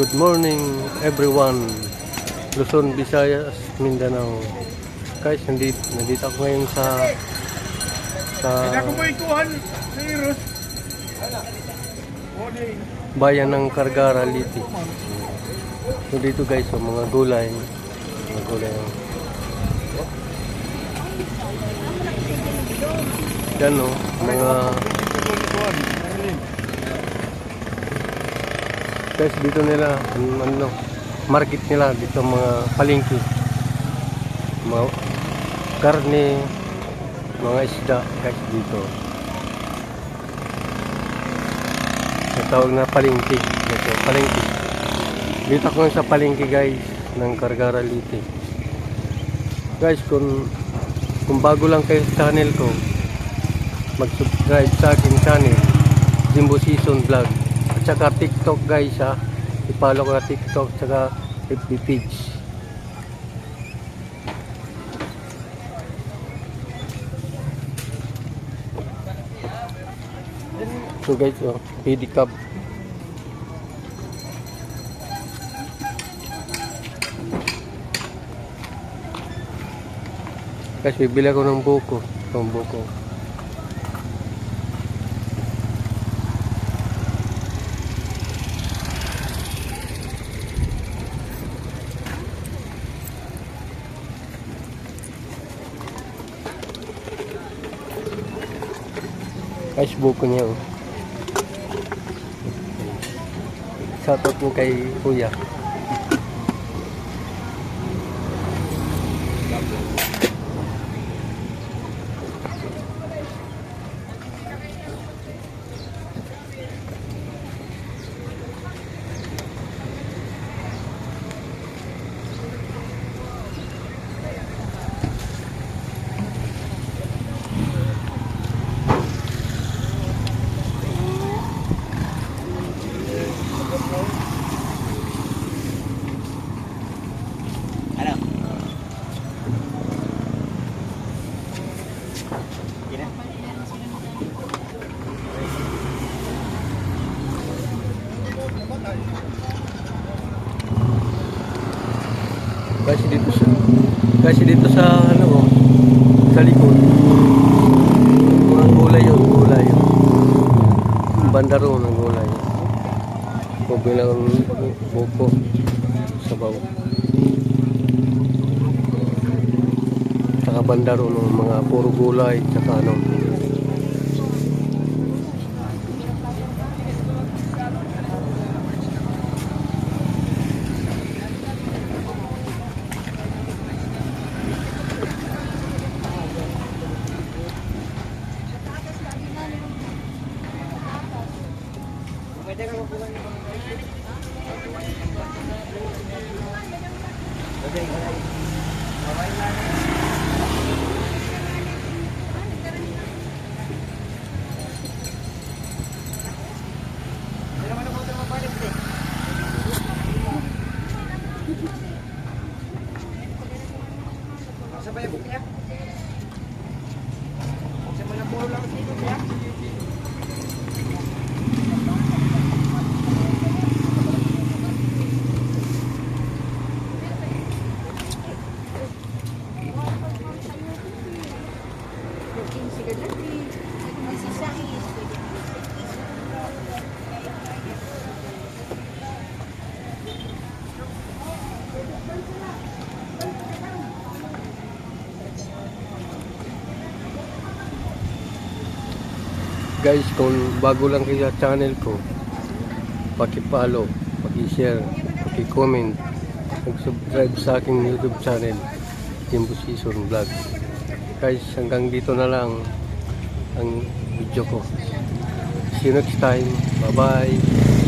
Good morning everyone, Luzon, Visayas, Mindanao. Guys, nandito ako ngayon sa bayan ng Cargara, Liti. So dito guys, so, mga gulay. Yan o, mga guys, dito nila market nila dito, mga palengke, mga karne, mga isda guys dito. Tawag na palengke. Dito ako sa palengke guys ng Cargara, Liti. Guys, kung bago lang kayo sa channel ko, mag-subscribe sa aking channel, Jimbo Season Vlog. At saka TikTok guys ha. I-follow ko na TikTok at saka FB page. So guys, pedicab. Guys, bibili ako ng buko. Itong buko. Guys, buko niya oh. Shoutout mo kay Kuya. Kasi dito sa sa likod, mga gulay yun. Bandaro ng gulay. Bilang buko, sabaw. Saka bandaro ng mga puro gulay, saka guys, kung bago lang kayo sa channel ko, paki-follow, paki-share, paki-comment, mag-subscribe sa aking YouTube channel, Jimbo Season Vlog. Guys, hanggang dito na lang ang video ko. See you next time. Bye bye.